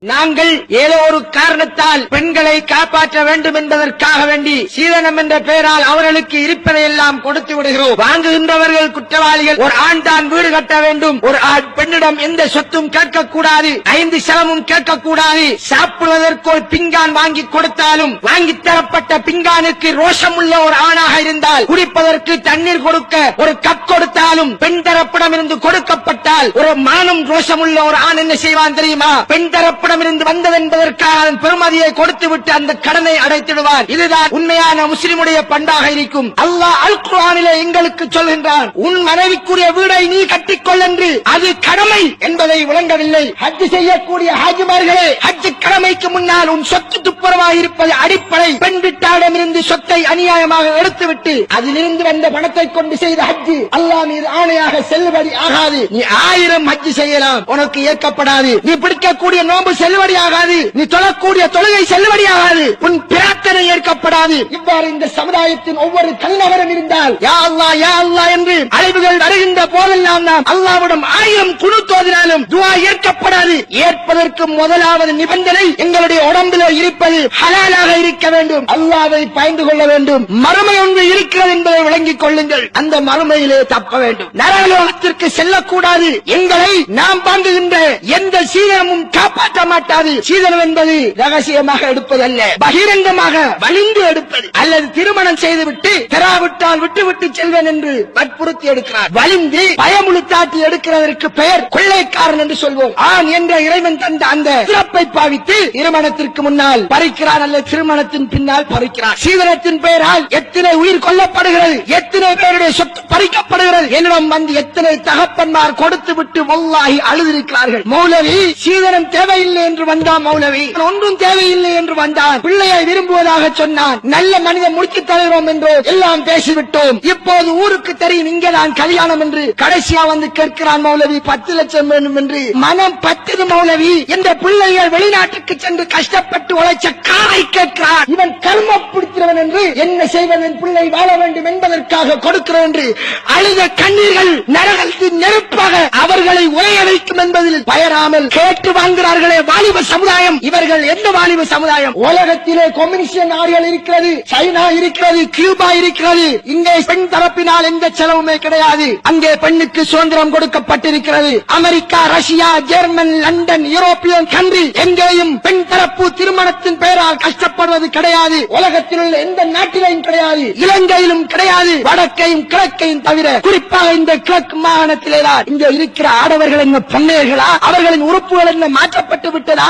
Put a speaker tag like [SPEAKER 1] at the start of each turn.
[SPEAKER 1] நாங்கள் ஏதோ ஒரு காரணத்தால் பெண்களை காப்பாற்ற வேண்டும் என்பதற்காக வேண்டி சீதனம் என்ற பெயரால் அவர்களுக்கு இருப்பதையெல்லாம் கொடுத்து விடுகிறோம். வாங்குகின்றவர்கள் குற்றவாளிகள். ஒரு ஆண் தான் வீடு கட்ட வேண்டும். ஒரு ஆண் பெண்ணிடம் எந்த சொத்தும் கேட்கக்கூடாது, 5 சலமும் கேட்கக்கூடாது. சாப்பிடுவதற்கு ஒரு பிங்கான் வாங்கி கொடுத்தாலும் வாங்கி தரப்பட்ட பிங்கானுக்கு ரோஷம் உள்ள ஒரு ஆணாக இருந்தால், குடிப்பதற்கு தண்ணீர் கொடுக்க ஒரு கப் கொடுத்தாலும் பெண் தரப்பிடம் இருந்து கொடுக்கப்பட்டால் ஒரு மானம் ரோஷம் உள்ள ஒரு ஆண் என்ன செய்வான் தெரியுமா? பெண் தரப்பு இருந்து வந்தது என்பதற்காக அதன் பெருமதியை கொடுத்துவிட்டு அந்த கடனை அடைத்திடுவார். இதுதான் உண்மையான முஸ்லிமுடைய பண்பாக இருக்கும். அல்லாஹ் அல் குர்ஆனிலே எங்களுக்கு சொல்கின்றான், உன் மனைவிக்குரிய வீடை நீ கட்டிக்கொள் என்று. அது கடமை என்பதை விளங்கவில்லை. ஹஜ் செய்யக்கூடிய ஹாஜிமார்களே, ஹஜ் கடமைக்கு முன்னால் உன் சொத்து துப்புரவாக இருப்பது அடிப்படை. பெண் வீட்டாரிடமிருந்து சொத்தை அநியாயமாக எடுத்துவிட்டு அதிலிருந்து வந்த பணத்தை கொண்டு செய்த ஹஜ் அல்லாஹ் மீது ஆணையாக செல்லுபடி ஆகாது. நீ 1000 ஹஜ் செய்யலாம், உனக்கு ஏற்கப்படாது. நீ பிடிக்கக்கூடிய நோன்பு செல்லுபடியாகாது. நீ தொழக்கூடிய தொழுகை செல்லுபடியாகாது. உன் பிரார்த்தனை ஏற்கப்படாது. இவ்வாறு இந்த சமுதாயத்தின் ஒவ்வொரு தனிநபரும் இருந்தால் யா அல்லாஹ் யா அல்லாஹ் என்று அழைப்புகள் வருகின்ற போதெல்லாம் நாம் அல்லாஹ்விடம் 1000 குனூத் ஓதினாலும் துஆ ஏற்கப்படாது. ஏற்பதற்கு முதலாவது நிபந்தனை எங்களுடைய உடம்பில் இருப்பது ஹலாலாக இருக்க வேண்டும். அல்லாஹ்வை பயந்து கொள்ள வேண்டும். மறுமை ஒன்று இருக்கிறது என்பதை விளங்கிக் கொள்ளுங்கள். அந்த மறுமையிலே தப்ப வேண்டும். நரகலோகத்திற்கு செல்லக்கூடாது. எங்களை நாம் வாங்குகின்ற எந்த சீதனமும் காப்பாற்ற மாட்டாது. சீதனம் என்பது ரகசியமாக எடுப்பதல்ல, பகிரங்கமாக வலிந்து எடுப்பது. அல்லது திருமணம் செய்துவிட்டு தெராவிட்டால் விட்டுவிட்டு செல்வேன் என்று வற்புறுத்தி எடுக்கிறார். வலிந்து பயமுழுத்தாட்டி எடுக்கிறதற்கு பெயர் கொள்ளைக்காரன் என்று சொல்வோம். ஆண் என்ற இறைவன் தந்த அந்த சிறப்பை பாவித்து திருமணத்திற்கு முன்னால் பறிக்கிறான், அல்ல திருமணத்தின் பின்னால் பறிக்கிறான். சீதனத்தின் பெயரால் எத்தனை உயிர் கொல்லப்படுகிறது, எத்தனை பேருடைய சொத்து பறிக்கப்படுகிறது. என்னிடம் வந்து எத்தனை தகப்பன்மார் கொடுத்து விட்டு வல்லாஹி அழுதிருக்கிறார்கள். மௌலவி சீதனம் தேவையில்லை என்று வந்தான். மௌலவி ஒன்றும் தேவையில்லை என்று வந்தான். பிள்ளையை விரும்புவதாக சொன்னான். நல்ல மனிதன் முடித்து தருகிறோம் என்று எல்லாம் பேசிவிட்டோம். இப்போது ஊருக்கு தெரியும் இங்கதான் கல்யாணம் என்று. கடைசியா வந்து கேட்கிறான் மௌலவி 10 லட்சம் வேண்டும் என்று. மனம் பத்தது மௌலவி. இந்த பிள்ளைகள் வெளிநாட்டுக்கு சென்று கஷ்டப்பட்டு உழைச்ச காரை கேட்கிறான். இவன் கர்ம பிடிக்கிறவன் என்று என்ன செய்வதன் பிள்ளை வாழ வேண்டும் என்பதற்காக கொடுக்கிறோம் என்று அழுத கண்ணீர்கள் நரகத்தின் நெருப்பாக அவர்களை உரைய வைக்கும் என்பதில் பயராமல் கேட்டு வாங்குகிறார்களே வாலிப சமுதாயம். இவர்கள் எந்த வாலிப சமுதாயம்? உலகத்திலே கம்யூனிஸ்ட் நாடுகள் இருக்கிறது, சைனா இருக்கிறது, கியூபா இருக்கிறது. இங்கே பெண் தரப்பினால் எந்த செலவுமே கிடையாது. அங்கே பெண்ணுக்கு சுதந்திரம் கொடுக்கப்பட்டிருக்கிறது. America, Russia, German, London, European country எங்கேயும் பெண் தரப்பு திருமணத்தின் பெயரால் கஷ்டப்படுவது கிடையாது. உலகத்தில் உள்ள எந்த நாட்டிலையும் கிடையாது, இலங்கையிலும் கிடையாது. வடக்கையும் கிழக்கையும் தவிர குறிப்பாக இந்த கிழக்கு மாகாணத்திலே தான் இங்க இருக்கிற ஆடவர்கள் என்ன பொன்னையர்களா? அவர்களின் உறுப்புகள் என்ன மாற்றப்பட்டு விட்டதா?